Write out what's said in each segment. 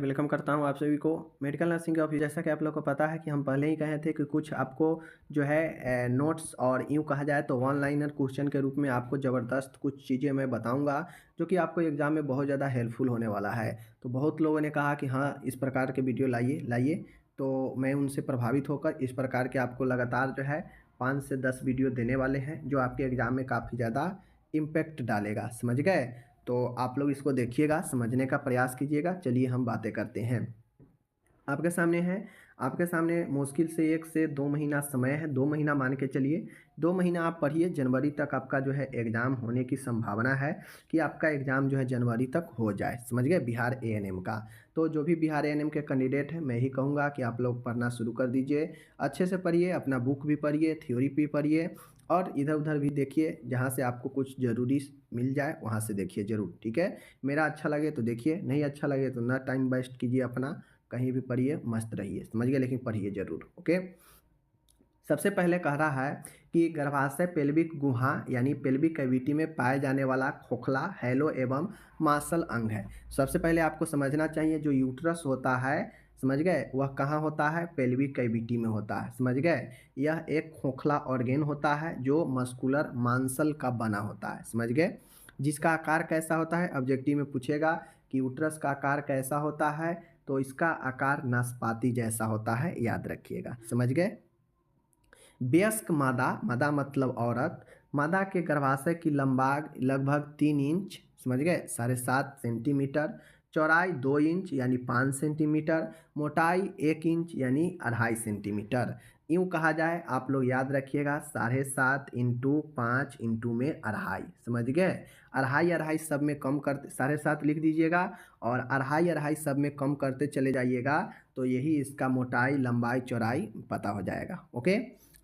Welcome करता हूं आप सभी को मेडिकल नर्सिंग के ऑफिस। जैसा कि आप लोग को पता है कि हम पहले ही कहे थे कि कुछ आपको जो है नोट्स और यूं कहा जाए तो वन लाइनर क्वेश्चन के रूप में आपको ज़बरदस्त कुछ चीज़ें मैं बताऊंगा जो कि आपको एग्ज़ाम में बहुत ज़्यादा हेल्पफुल होने वाला है। तो बहुत लोगों ने कहा कि हाँ, इस प्रकार के वीडियो लाइए लाइए, तो मैं उनसे प्रभावित होकर इस प्रकार के आपको लगातार जो है 5 से 10 वीडियो देने वाले हैं जो आपके एग्ज़ाम में काफ़ी ज़्यादा इम्पैक्ट डालेगा। समझ गए? तो आप लोग इसको देखिएगा, समझने का प्रयास कीजिएगा। चलिए हम बातें करते हैं। आपके सामने है, आपके सामने मुश्किल से 1 से 2 महीना समय है। 2 महीना मान के चलिए, 2 महीना आप पढ़िए। जनवरी तक आपका जो है एग्ज़ाम होने की संभावना है कि आपका एग्ज़ाम जो है जनवरी तक हो जाए। समझ गए? बिहार एएनएम का। तो जो भी बिहार एएनएम के कैंडिडेट हैं, मैं ही कहूँगा कि आप लोग पढ़ना शुरू कर दीजिए। अच्छे से पढ़िए, अपना बुक भी पढ़िए, थ्योरी भी पढ़िए और इधर-उधर भी देखिए। जहाँ से आपको कुछ ज़रूरी मिल जाए वहाँ से देखिए ज़रूर, ठीक है? मेरा अच्छा लगे तो देखिए, नहीं अच्छा लगे तो ना टाइम वेस्ट कीजिए अपना, कहीं भी पढ़िए, मस्त रहिए। समझ गए? लेकिन पढ़िए ज़रूर, ओके? सबसे पहले कह रहा है कि गर्भाशय पेल्विक गुहा यानी पेल्विक कैविटी में पाए जाने वाला खोखला, हैलो एवं मांसल अंग है। सबसे पहले आपको समझना चाहिए जो यूट्रस होता है, समझ गए? वह कहाँ होता है? पेल्विक कैविटी में होता है। समझ गए? यह एक खोखला ऑर्गेन होता है जो मस्कुलर मांसल का बना होता है। समझ गए? जिसका आकार कैसा होता है? ऑब्जेक्टिव में पूछेगा कि यूट्रस का आकार कैसा होता है, तो इसका आकार नाशपाती जैसा होता है, याद रखिएगा। समझ गए? वयस्क मादा, मादा मतलब औरत, मादा के गर्भाशय की लंबाई लगभग 3 इंच, समझ गए? 7.5 सेंटीमीटर, चौड़ाई 2 इंच यानी 5 सेंटीमीटर, मोटाई 1 इंच यानी 2.5 सेंटीमीटर। यूँ कहा जाए, आप लोग याद रखिएगा, 7.5 इंटू 5 इंटू में 2.5, समझ गए? 2.5 सब में कम करते 7.5 लिख दीजिएगा और 2.5 सब में कम करते चले जाइएगा, तो यही इसका मोटाई, लंबाई, चौड़ाई पता हो जाएगा। ओके,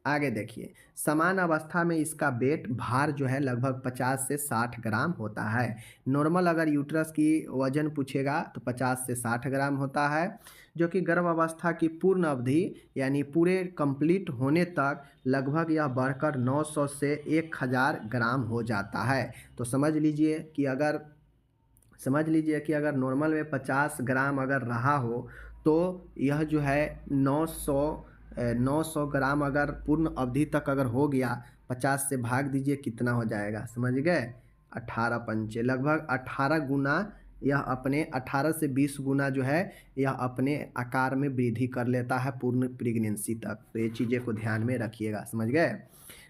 आगे देखिए। समान अवस्था में इसका वेट, भार जो है लगभग 50 से 60 ग्राम होता है। नॉर्मल अगर यूट्रस की वजन पूछेगा तो 50 से 60 ग्राम होता है, जो कि गर्भ अवस्था की पूर्ण अवधि यानी पूरे कंप्लीट होने तक लगभग यह बढ़कर 900 से 1000 ग्राम हो जाता है। तो समझ लीजिए कि अगर नॉर्मल में 50 ग्राम अगर रहा हो, तो यह जो है 900 ग्राम अगर पूर्ण अवधि तक अगर हो गया, 50 से भाग दीजिए कितना हो जाएगा, समझ गए? 18 पंचे लगभग 18 गुना, यह अपने 18 से 20 गुना जो है यह अपने आकार में वृद्धि कर लेता है पूर्ण प्रेगनेंसी तक। तो ये चीज़ें को ध्यान में रखिएगा। समझ गए?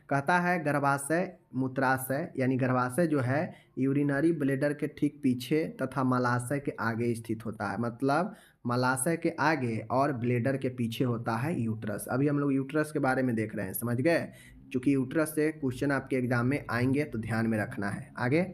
कहता है गर्भाशय मूत्राशय यानी गर्भाशय जो है यूरिनरी ब्लैडर के ठीक पीछे तथा मलाशय के आगे स्थित होता है। मतलब मलाशय के आगे और ब्लैडर के पीछे होता है यूट्रस। अभी हम लोग यूट्रस के बारे में देख रहे हैं, समझ गए? चूँकि यूट्रस से क्वेश्चन आपके एग्जाम में आएंगे तो ध्यान में रखना है। आगे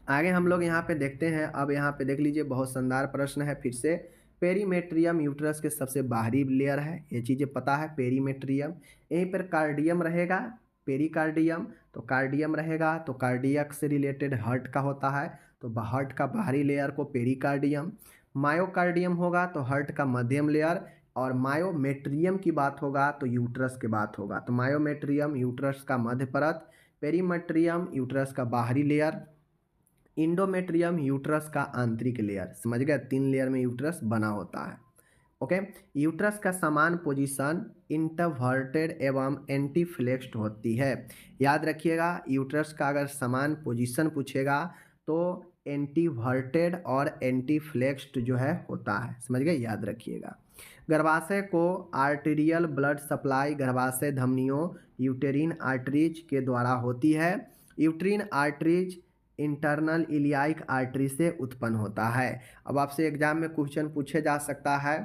आगे हम लोग यहाँ पे देखते हैं। अब यहाँ पे देख लीजिए, बहुत शानदार प्रश्न है फिर से। पेरीमेट्रियम यूट्रस के सबसे बाहरी लेयर है, ये चीज़ें पता है। पेरीमेट्रियम, यहीं पर कार्डियम रहेगा, पेरिकार्डियम। तो कार्डियम रहेगा तो कार्डियक से रिलेटेड हार्ट का होता है, तो हार्ट का बाहरी लेयर को पेरिकार्डियम। मायोकार्डियम होगा तो हार्ट का मध्यम लेयर, और मायोमेट्रियम की बात होगा तो यूट्रस की बात होगा। तो मायोमेट्रियम यूट्रस का मध्य परत, पेरीमेट्रियम यूट्रस का बाहरी लेयर, इंडोमेट्रियम यूट्रस का आंतरिक लेयर। समझ गए? 3 लेयर में यूट्रस बना होता है। ओके, यूट्रस का समान पोजीशन इंटरवर्टेड एवं एंटीफ्लेक्स्ड होती है। याद रखिएगा, यूट्रस का अगर समान पोजीशन पूछेगा तो एंटीवर्टेड और एंटीफ्लेक्स्ड जो है होता है। समझ गए? याद रखिएगा। गर्भाशय को आर्टेरियल ब्लड सप्लाई गर्भाशय धमनियों यूटेरिन आर्टरीज के द्वारा होती है। यूट्रीन आर्टरीज इंटरनल इलियाइक आर्टरी से उत्पन्न होता है। अब आपसे एग्जाम में क्वेश्चन पूछे जा सकता है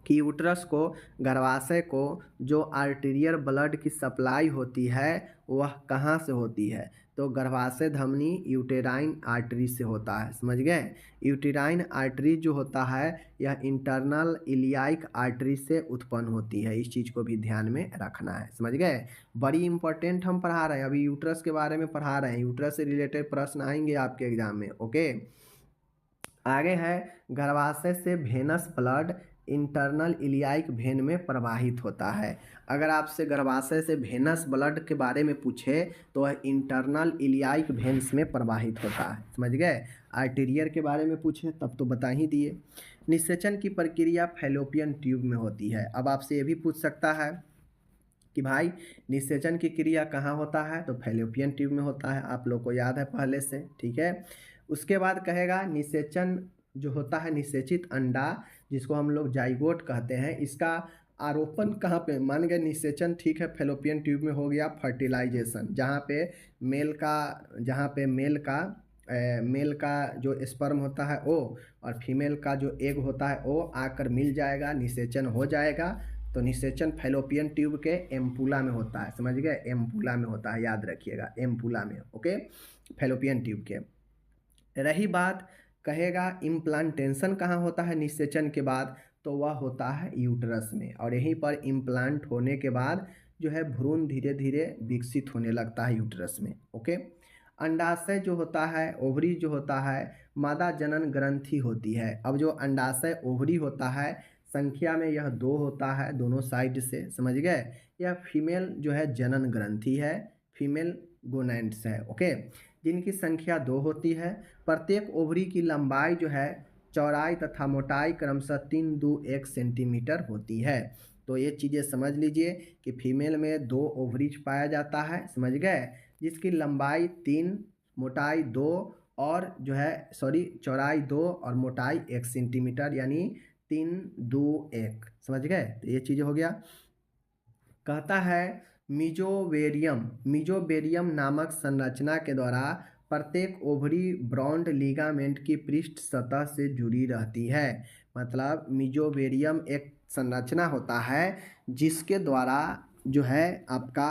कि यूट्रस को, गर्भाशय को जो आर्टीरियल ब्लड की सप्लाई होती है वह कहाँ से होती है? तो गर्भाशय धमनी यूटेराइन आर्टरी से होता है। समझ गए? यूटेराइन आर्टरी जो होता है यह इंटरनल इलियाइक आर्टरी से उत्पन्न होती है। इस चीज़ को भी ध्यान में रखना है। समझ गए? बड़ी इंपॉर्टेंट हम पढ़ा रहे हैं, अभी यूट्रस के बारे में पढ़ा रहे हैं। यूट्रस से रिलेटेड प्रश्न आएंगे आपके एग्जाम में। ओके, आगे है गर्भाशय से वेनस ब्लड इंटरनल इलियाइक वेन में प्रवाहित होता है। अगर आपसे गर्भाशय से वेनस ब्लड के बारे में पूछे तो वह इंटरनल इलियाइक वेन्स में प्रवाहित होता है, समझ गए। आर्टीरियर के बारे में पूछे तब तो बता ही दिए। निषेचन की प्रक्रिया फैलोपियन ट्यूब में होती है। अब आपसे ये भी पूछ सकता है कि भाई निषेचन की क्रिया कहाँ होता है, तो फैलोपियन ट्यूब में होता है, आप लोग को याद है पहले से, ठीक है। उसके बाद कहेगा निषेचन जो होता है, निषेचित अंडा जिसको हम लोग जाइगोट कहते हैं, इसका आरोपण कहाँ पे, मान गए निषेचन ठीक है फैलोपियन ट्यूब में हो गया, फर्टिलाइजेशन जहाँ पे मेल का जो स्पर्म होता है ओ और फीमेल का जो एग होता है ओ आकर मिल जाएगा, निषेचन हो जाएगा। तो निषेचन फैलोपियन ट्यूब के एम्पुला में होता है, समझ गए, एम्पुला में होता है, याद रखिएगा एम्पुला में, ओके, फैलोपियन ट्यूब के। रही बात कहेगा इम्प्लांटेशन कहाँ होता है निषेचन के बाद, तो वह होता है यूट्रस में, और यहीं पर इम्प्लांट होने के बाद जो है भ्रूण धीरे धीरे विकसित होने लगता है यूट्रस में, ओके। अंडाशय जो होता है, ओवरी जो होता है, मादा जनन ग्रंथि होती है। अब जो अंडाशय ओवरी होता है संख्या में यह 2 होता है दोनों साइड से, समझ गए। यह फीमेल जो है जनन ग्रंथि है, फीमेल गोनैड्स है, ओके, जिनकी संख्या 2 होती है। प्रत्येक ओवरी की लंबाई जो है, चौड़ाई तथा मोटाई क्रमशः 3, 2, 1 सेंटीमीटर होती है। तो ये चीज़ें समझ लीजिए कि फीमेल में 2 ओवरीज पाया जाता है, समझ गए, जिसकी लंबाई 3, मोटाई 2 और जो है चौड़ाई 2 और मोटाई 1 सेंटीमीटर, यानी 3, 2, 1, समझ गए। तो ये चीज़ हो गया। कहता है मीजोबेरियम नामक संरचना के द्वारा प्रत्येक ओवरी ब्रॉन्ड लिगामेंट की पृष्ठ सतह से जुड़ी रहती है। मतलब मीजोबेरियम एक संरचना होता है जिसके द्वारा जो है आपका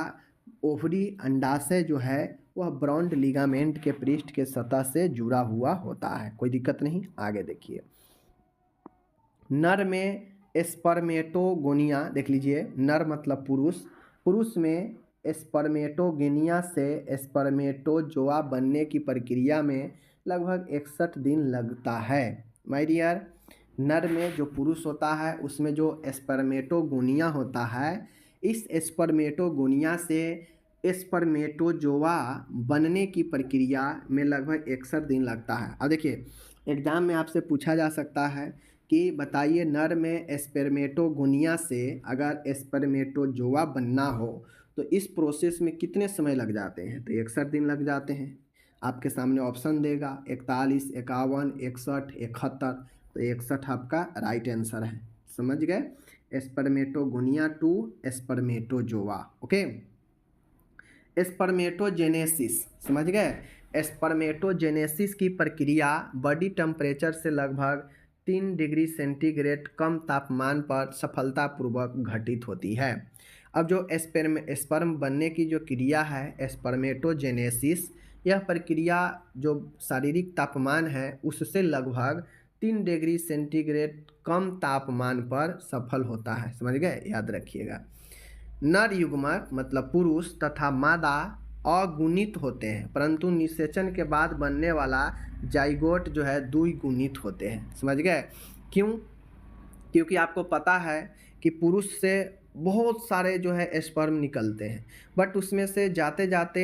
ओवरी अंडाशय जो है वह ब्रॉन्ड लिगामेंट के पृष्ठ के सतह से जुड़ा हुआ होता है, कोई दिक्कत नहीं। आगे देखिए, नर में स्पर्मेटोगोनिया, देख लीजिए, नर मतलब पुरुष में स्पर्मेटोगोनिया से स्पर्मेटोजोआ बनने की प्रक्रिया में लगभग 61 दिन लगता है। माय डियर, नर में जो पुरुष होता है उसमें जो स्पर्मेटोगोनिया होता है, इस स्पर्मेटोगोनिया से स्पर्मेटोजोआ बनने की प्रक्रिया में लगभग 61 दिन लगता है। अब देखिए एग्जाम में आपसे पूछा जा सकता है कि बताइए नर में स्पर्मेटोगोनिया से अगर स्पर्मेटोजोआ बनना हो तो इस प्रोसेस में कितने समय लग जाते हैं, तो 61 दिन लग जाते हैं। आपके सामने ऑप्शन देगा 41, 51, 61, 71, तो 61 आपका राइट आंसर है, समझ गए। Spermatogonia to spermatozoa, okay. Spermatogenesis, समझ गए। स्पर्मेटोजेनेसिस की प्रक्रिया बॉडी टेम्परेचर से लगभग 3 डिग्री सेंटीग्रेड कम तापमान पर सफलतापूर्वक घटित होती है। अब जो स्पर्म बनने की जो क्रिया है स्पर्मेटोजेनेसिस, यह प्रक्रिया जो शारीरिक तापमान है उससे लगभग 3 डिग्री सेंटीग्रेड कम तापमान पर सफल होता है, समझ गए, याद रखिएगा। नर युग्मक मतलब पुरुष तथा मादा अगुणित होते हैं, परंतु निषेचन के बाद बनने वाला जाइगोट जो है द्विगुणित होते हैं, समझ गए। क्यों? क्योंकि आपको पता है कि पुरुष से बहुत सारे जो है स्पर्म निकलते हैं, बट उसमें से जाते जाते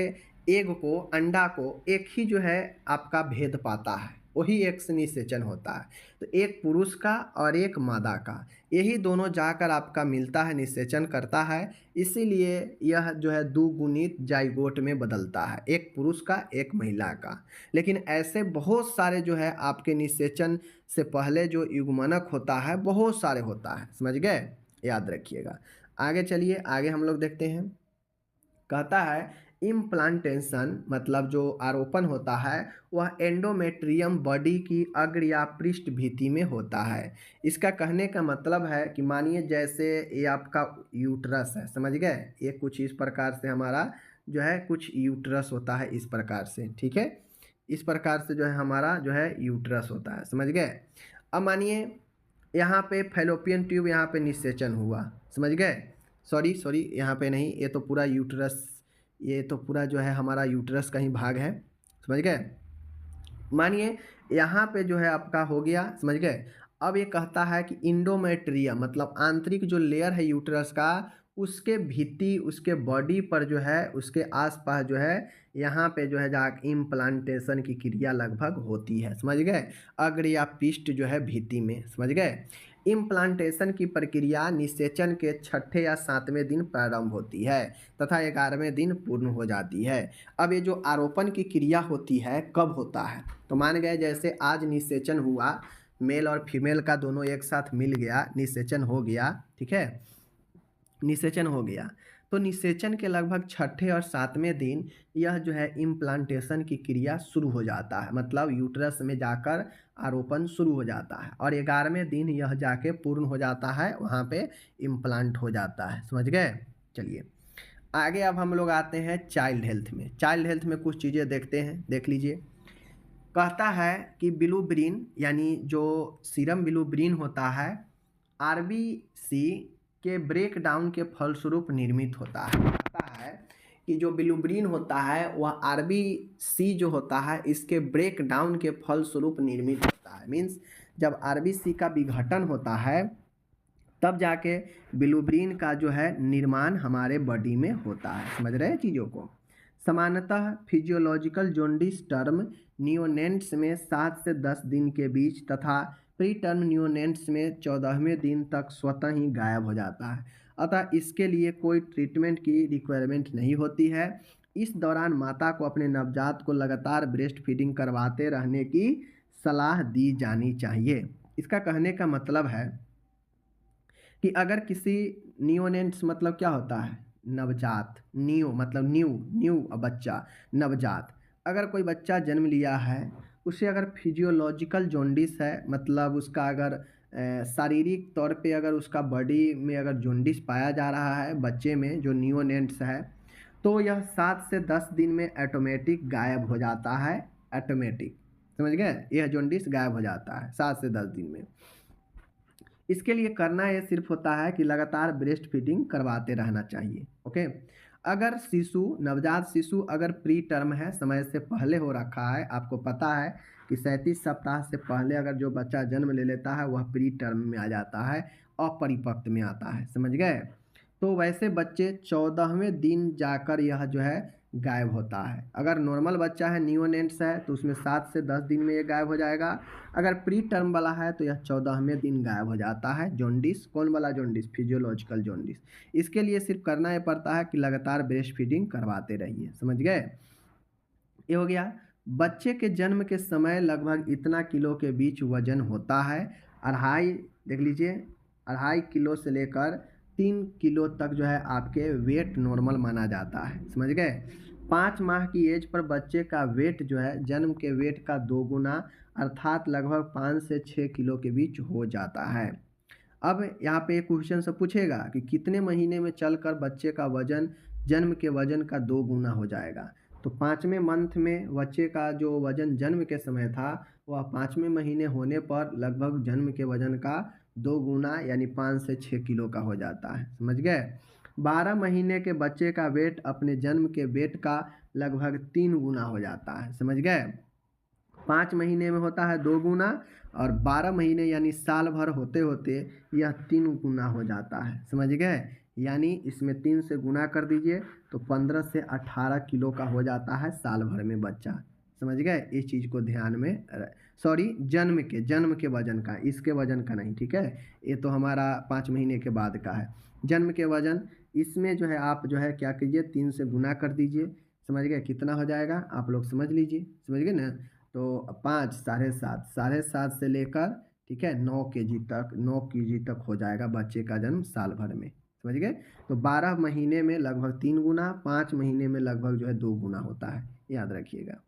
एग को, अंडा को एक ही जो है आपका भेद पाता है, वही एक निषेचन होता है। तो एक पुरुष का और एक मादा का, यही दोनों जाकर आपका मिलता है, निषेचन करता है, इसीलिए यह जो है द्विगुणित जाइगोट में बदलता है, एक पुरुष का एक महिला का। लेकिन ऐसे बहुत सारे जो है आपके निषेचन से पहले जो युग्मनक होता है बहुत सारे होता है, समझ गए, याद रखिएगा। आगे चलिए, आगे हम लोग देखते हैं। कहता है इम्प्लांटेशन मतलब जो आरोपण होता है वह एंडोमेट्रियम बॉडी की अग्र या पृष्ठ भित्ति में होता है। इसका कहने का मतलब है कि मानिए जैसे ये आपका यूट्रस है, समझ गए, ये कुछ इस प्रकार से हमारा जो है कुछ यूट्रस होता है, इस प्रकार से, ठीक है, इस प्रकार से जो है हमारा जो है यूट्रस होता है, समझ गए। अब मानिए यहाँ पे फैलोपियन ट्यूब, यहाँ पे निषेचन हुआ, समझ गए, सॉरी यहाँ पे नहीं, ये तो पूरा यूट्रस, ये तो पूरा जो है हमारा यूट्रस का ही भाग है, समझ गए। मानिए यहाँ पे जो है आपका हो गया, समझ गए। अब ये कहता है कि इंडोमेट्रियम मतलब आंतरिक जो लेयर है यूट्रस का, उसके भित्ति, उसके बॉडी पर जो है, उसके आसपास जो है, यहाँ पे जो है जाके इम्प्लांटेशन की क्रिया लगभग होती है, समझ गए। अग्र या पृष्ठ जो है भित्ति में, समझ गए। इम्प्लांटेशन की प्रक्रिया निषेचन के छठे या सातवें दिन प्रारंभ होती है तथा 11वें दिन पूर्ण हो जाती है। अब ये जो आरोपण की क्रिया होती है कब होता है, तो मान गए जैसे आज निषेचन हुआ, मेल और फीमेल का दोनों एक साथ मिल गया, निषेचन हो गया, ठीक है, निषेचन हो गया। तो निषेचन के लगभग छठे और सातवें दिन यह जो है इम्प्लांटेशन की क्रिया शुरू हो जाता है, मतलब यूट्रस में जाकर आरोपण शुरू हो जाता है और 11वें दिन यह जाके पूर्ण हो जाता है, वहाँ पे इम्प्लांट हो जाता है, समझ गए। चलिए आगे अब हम लोग आते हैं चाइल्ड हेल्थ में। चाइल्ड हेल्थ में कुछ चीज़ें देखते हैं, देख लीजिए। कहता है कि बिलुब्रिन यानी जो सीरम बिलुब्रिन होता है आरबीसी के ब्रेक डाउन के फलस्वरूप निर्मित होता है। कहता है कि जो बिलुब्रिन होता है वह आरबीसी जो होता है इसके ब्रेक डाउन के फलस्वरूप निर्मित होता है। मीन्स जब आरबीसी का विघटन होता है तब जाके बिलुब्रिन का जो है निर्माण हमारे बॉडी में होता है, समझ रहे हैं चीज़ों को। सामान्यतः फिजियोलॉजिकल जॉन्डिस टर्म नियोनेंट्स में 7 से 10 दिन के बीच तथा प्री टर्म नियोनेंट्स में 14वें दिन तक स्वतः ही गायब हो जाता है, अतः इसके लिए कोई ट्रीटमेंट की रिक्वायरमेंट नहीं होती है। इस दौरान माता को अपने नवजात को लगातार ब्रेस्ट फीडिंग करवाते रहने की सलाह दी जानी चाहिए। इसका कहने का मतलब है कि अगर किसी नियोनेंट्स मतलब क्या होता है, नवजात, नियो मतलब न्यू, न्यू बच्चा, नवजात, अगर कोई बच्चा जन्म लिया है उसे अगर फिजियोलॉजिकल जॉन्डिस है, मतलब उसका अगर शारीरिक तौर पे अगर उसका बॉडी में अगर जॉन्डिस पाया जा रहा है बच्चे में जो नियोनेंट्स है, तो यह 7 से 10 दिन में ऑटोमेटिक गायब हो जाता है, ऑटोमेटिक, समझ गए। यह जॉन्डिस गायब हो जाता है 7 से 10 दिन में। इसके लिए करना ये सिर्फ होता है कि लगातार ब्रेस्ट फीडिंग करवाते रहना चाहिए, ओके। अगर शिशु, नवजात शिशु अगर प्री टर्म है, समय से पहले हो रखा है, आपको पता है कि 37 सप्ताह से पहले अगर जो बच्चा जन्म ले लेता है वह प्री टर्म में आ जाता है, अपरिपक्व में आता है, समझ गए। तो वैसे बच्चे 14वें दिन जाकर यह जो है गायब होता है। अगर नॉर्मल बच्चा है, नियोनेंट्स है, तो उसमें 7 से 10 दिन में ये गायब हो जाएगा। अगर प्री टर्म वाला है तो यह 14वें दिन गायब हो जाता है। जॉन्डिस, कौन वाला जॉन्डिस, फिजियोलॉजिकल जॉन्डिस। इसके लिए सिर्फ करना ये पड़ता है कि लगातार ब्रेस्ट फीडिंग करवाते रहिए, समझ गए। ये हो गया। बच्चे के जन्म के समय लगभग इतना किलो के बीच वजन होता है, 2.5, देख लीजिए, 2.5 किलो से लेकर 3 किलो तक जो है आपके वेट नॉर्मल माना जाता है, समझ गए। 5 माह की एज पर बच्चे का वेट जो है जन्म के वेट का 2 गुना अर्थात लगभग 5 से 6 किलो के बीच हो जाता है। अब यहाँ पे एक क्वेश्चन से पूछेगा कि कितने महीने में चलकर बच्चे का वजन जन्म के वजन का 2 गुना हो जाएगा। तो 5वें मंथ में बच्चे का जो वजन जन्म के समय था वह 5वें महीने होने पर लगभग जन्म के वजन का 2 गुना यानी 5 से 6 किलो का हो जाता है, समझ गए। 12 महीने के बच्चे का वेट अपने जन्म के वेट का लगभग 3 गुना हो जाता है, समझ गए। 5 महीने में होता है 2 गुना और 12 महीने यानी साल भर होते होते यह 3 गुना हो जाता है, समझ गए। यानी इसमें 3 से गुना कर दीजिए तो 15 से 18 किलो का हो जाता है साल भर में बच्चा, समझ गए। इस चीज़ को ध्यान में, सॉरी, जन्म के वजन का, इसके वजन का नहीं, ठीक है। ये तो हमारा 5 महीने के बाद का है। जन्म के वजन, इसमें जो है आप जो है क्या कीजिए, 3 से गुना कर दीजिए, समझ गए। कितना हो जाएगा आप लोग समझ लीजिए, समझ गए ना। तो 5, 7.5 से लेकर, ठीक है, 9 केजी तक, 9 केजी तक हो जाएगा बच्चे का जन्म साल भर में, समझ गए। तो 12 महीने में लगभग 3 गुना, 5 महीने में लगभग जो है 2 गुना होता है, याद रखिएगा।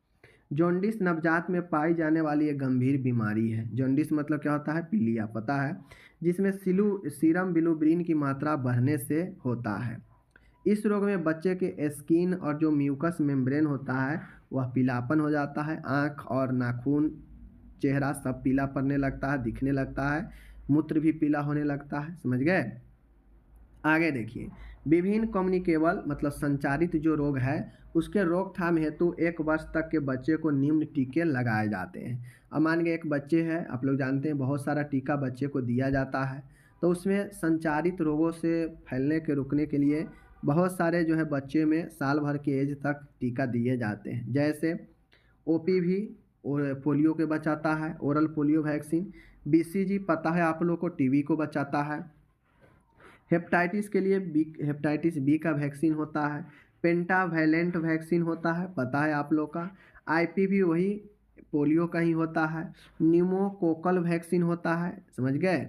जॉन्डिस नवजात में पाई जाने वाली एक गंभीर बीमारी है। जॉन्डिस मतलब क्या होता है, पीलिया, पता है, जिसमें सीरम बिलुब्रिन की मात्रा बढ़ने से होता है। इस रोग में बच्चे के स्किन और जो म्यूकस मेम्ब्रेन होता है वह पीलापन हो जाता है, आँख और नाखून, चेहरा सब पीला पड़ने लगता है, दिखने लगता है, मूत्र भी पीला होने लगता है, समझ गए। आगे देखिए, विभिन्न कम्युनिकेबल मतलब संचारित जो रोग है उसके रोकथाम हेतु 1 वर्ष तक के बच्चे को निम्न टीके लगाए जाते हैं। अब मान के एक बच्चे हैं, आप लोग जानते हैं बहुत सारा टीका बच्चे को दिया जाता है, तो उसमें संचारित रोगों से फैलने के रुकने के लिए बहुत सारे जो है बच्चे में साल भर की एज तक टीका दिए जाते हैं। जैसे ओपीवी और पोलियो के बचाता है, ओरल पोलियो वैक्सीन। बीसीजी पता है आप लोग को, टीबी को बचाता है। हेपेटाइटिस के लिए हेपेटाइटिस बी का वैक्सीन होता है। पेंटावैलेंट वैक्सीन होता है, पता है आप लोग का। आईपीवी वही पोलियो का ही होता है। न्यूमोकोकल वैक्सीन होता है, समझ गए।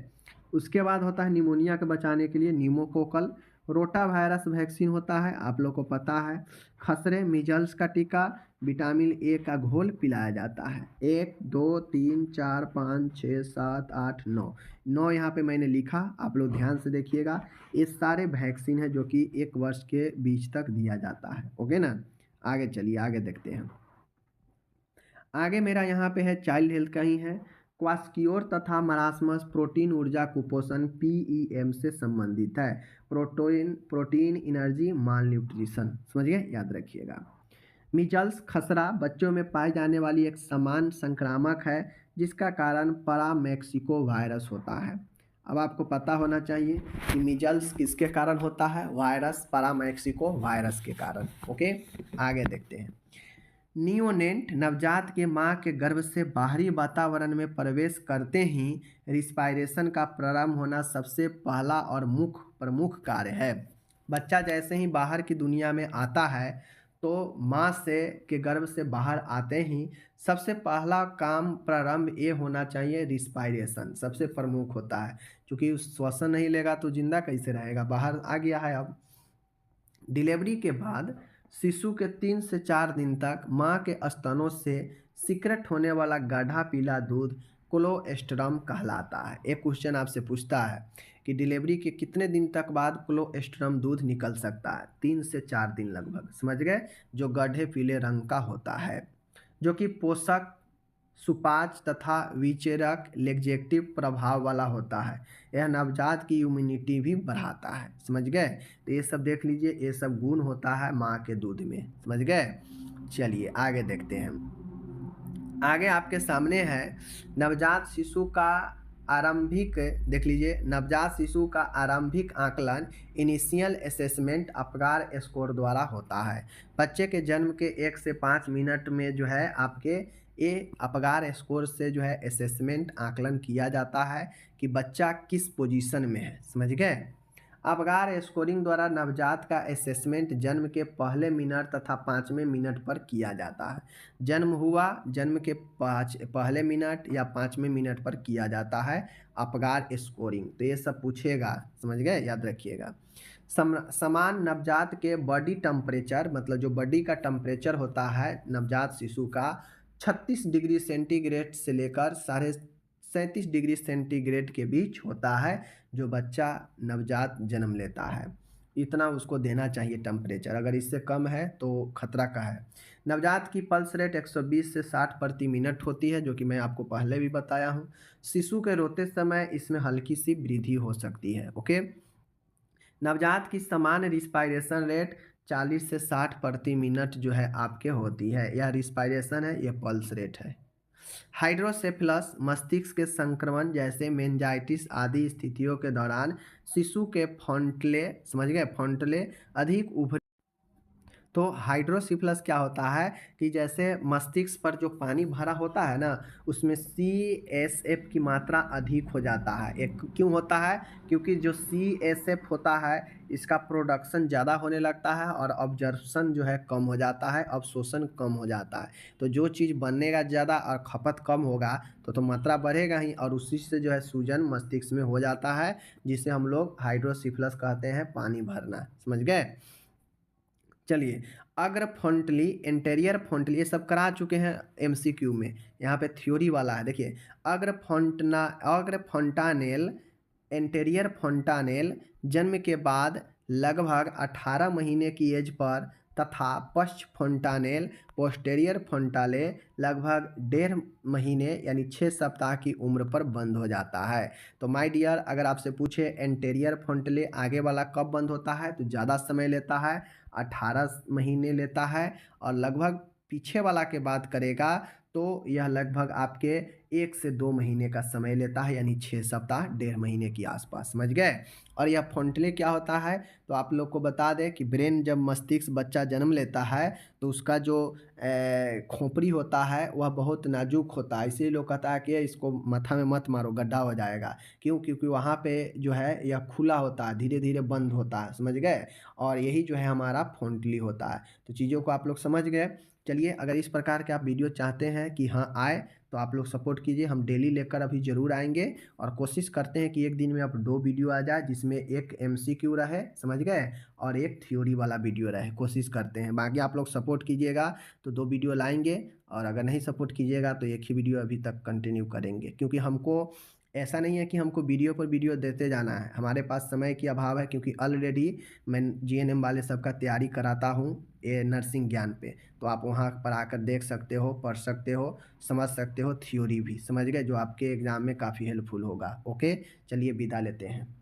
उसके बाद होता है निमोनिया के बचाने के लिए न्यूमोकोकल। रोटा वायरस वैक्सीन होता है, आप लोग को पता है। खसरे मीजल्स का टीका, विटामिन ए का घोल पिलाया जाता है। 1 2 3 4 5 6 7 8 9 9 यहाँ पे मैंने लिखा, आप लोग ध्यान से देखिएगा। ये सारे वैक्सीन है जो कि 1 वर्ष के बीच तक दिया जाता है। ओके ना, आगे चलिए, आगे देखते हैं। आगे मेरा यहाँ पे है चाइल्ड हेल्थ का ही है। क्वास्कियोर तथा मरासमस प्रोटीन ऊर्जा कुपोषण पीईएम से संबंधित है। प्रोटीन एनर्जी माल न्यूट्रिशन, समझिए, याद रखिएगा। मीजल्स खसरा बच्चों में पाई जाने वाली एक समान संक्रामक है जिसका कारण पैरामेक्सिको वायरस होता है। अब आपको पता होना चाहिए कि मीजल्स किसके कारण होता है, वायरस पैरामेक्सिको वायरस के कारण। ओके, आगे देखते हैं। नियोनेट नवजात के मां के गर्भ से बाहरी वातावरण में प्रवेश करते ही रिस्पायरेशन का प्रारंभ होना सबसे पहला और प्रमुख कार्य है। बच्चा जैसे ही बाहर की दुनिया में आता है तो माँ से के गर्भ से बाहर आते ही सबसे पहला काम प्रारंभ ये होना चाहिए, रिस्पायरेशन सबसे प्रमुख होता है, क्योंकि श्वसन नहीं लेगा तो जिंदा कैसे रहेगा, बाहर आ गया है। अब डिलीवरी के बाद शिशु के 3 से 4 दिन तक माँ के स्तनों से सीक्रेट होने वाला गाढ़ा पीला दूध कोलोस्ट्रम कहलाता है। एक क्वेश्चन आपसे पूछता है कि डिलीवरी के कितने दिन तक बाद कोलोस्ट्रम दूध निकल सकता है, 3 से 4 दिन लगभग, समझ गए। जो गाढ़े पीले रंग का होता है, जो कि पोषक, सुपाच्य तथा विचेरक लेग्जेटिव प्रभाव वाला होता है। यह नवजात की इम्यूनिटी भी बढ़ाता है, समझ गए। तो ये सब देख लीजिए, ये सब गुण होता है माँ के दूध में, समझ गए। चलिए आगे देखते हैं। आगे आपके सामने है नवजात शिशु का आरंभिक, देख लीजिए, नवजात शिशु का आरंभिक आकलन इनिशियल असेसमेंट अपगार स्कोर द्वारा होता है। बच्चे के जन्म के 1 से 5 मिनट में जो है आपके ये अपगार स्कोर से जो है असेसमेंट आकलन किया जाता है कि बच्चा किस पोजीशन में है, समझ गए। अपगार स्कोरिंग द्वारा नवजात का असेसमेंट जन्म के पहले मिनट तथा 5वें मिनट पर किया जाता है। जन्म हुआ, जन्म के पहले मिनट या 5वें मिनट पर किया जाता है अपगार स्कोरिंग। तो ये सब पूछेगा, समझ गए, याद रखिएगा। समान नवजात के बॉडी टेम्परेचर, मतलब जो बॉडी का टेम्परेचर होता है नवजात शिशु का 36 डिग्री सेंटीग्रेड से लेकर 37 डिग्री सेंटीग्रेड के बीच होता है। जो बच्चा नवजात जन्म लेता है इतना उसको देना चाहिए टेम्परेचर, अगर इससे कम है तो खतरा का है। नवजात की पल्स रेट 120 से 60 प्रति मिनट होती है, जो कि मैं आपको पहले भी बताया हूँ। शिशु के रोते समय इसमें हल्की सी वृद्धि हो सकती है। ओके, नवजात की सामान्य रिस्पायरेशन रेट 40 से 60 प्रति मिनट जो है आपके होती है। यह रिस्पायरेशन है, यह पल्स रेट है। हाइड्रोसेफलस मस्तिष्क के संक्रमण जैसे मेनिंजाइटिस आदि स्थितियों के दौरान शिशु के फॉन्टले, समझ गए, फॉन्टले अधिक उभर। तो हाइड्रोसिफलस क्या होता है कि जैसे मस्तिष्क पर जो पानी भरा होता है ना, उसमें CSF की मात्रा अधिक हो जाता है। एक क्यों होता है, क्योंकि जो CSF होता है इसका प्रोडक्शन ज़्यादा होने लगता है और ऑब्जर्प्शन जो है कम हो जाता है, अवशोषण कम हो जाता है। तो जो चीज़ बनेगा ज़्यादा और खपत कम होगा तो मात्रा बढ़ेगा ही, और उसी से जो है सूजन मस्तिष्क में हो जाता है, जिसे हम लोग हाइड्रोसिफलस कहते हैं, पानी भरना, समझ गए। चलिए, अग्र फ्रंटली, एंटेरियर फ्रंटली, ये सब करा चुके हैं MCQ में, यहाँ पे थ्योरी वाला है। देखिए, अग्र फ्रंटानेल, एंटेरियर फ्रंटानेल जन्म के बाद लगभग 18 महीने की एज पर तथा पश्च फ्रंटानेल, पोस्टेरियर फ्रंटाले लगभग 1.5 महीने यानी 6 सप्ताह की उम्र पर बंद हो जाता है। तो माय डियर, अगर आपसे पूछे एंटेरियर फ्रंटले आगे वाला कब बंद होता है तो ज़्यादा समय लेता है 18 महीने लेता है और लगभग पीछे वाला की बात करेगा तो यह लगभग आपके 1 से 2 महीने का समय लेता है, यानी 6 सप्ताह, डेढ़ महीने के आसपास, समझ गए? और यह फोंटले क्या होता है, तो आप लोग को बता दें कि ब्रेन जब मस्तिष्क बच्चा जन्म लेता है तो उसका जो खोपड़ी होता है वह बहुत नाजुक होता है, इसीलिए लोग कहता है कि इसको माथा में मत मारो गड्ढा हो जाएगा। क्यों? क्योंकि वहाँ पे जो है यह खुला होता है, धीरे-धीरे बंद होता है, समझ गए? और यही जो है हमारा फोंटली होता है। तो चीज़ों को आप लोग समझ गए। चलिए, अगर इस प्रकार के आप वीडियो चाहते हैं कि हाँ आए, तो आप लोग सपोर्ट कीजिए, हम डेली लेकर अभी ज़रूर आएँगे और कोशिश करते हैं कि एक दिन में अब 2 वीडियो आ जाए जिसमें एक एमसीक्यू रहे, समझ गए? और एक थ्योरी वाला वीडियो रहे, कोशिश करते हैं। बाकी आप लोग सपोर्ट कीजिएगा तो 2 वीडियो लाएँगे और अगर नहीं सपोर्ट कीजिएगा तो एक ही वीडियो अभी तक कंटिन्यू करेंगे। क्योंकि हमको ऐसा नहीं है कि हमको वीडियो पर वीडियो देते जाना है, हमारे पास समय की अभाव है, क्योंकि ऑलरेडी मैं जीएनएम वाले सबका तैयारी कराता हूँ ये नर्सिंग ज्ञान पे। तो आप वहाँ पर आकर देख सकते हो, पढ़ सकते हो, समझ सकते हो, थ्योरी भी, समझ गए? जो आपके एग्ज़ाम में काफ़ी हेल्पफुल होगा। ओके, चलिए विदा लेते हैं।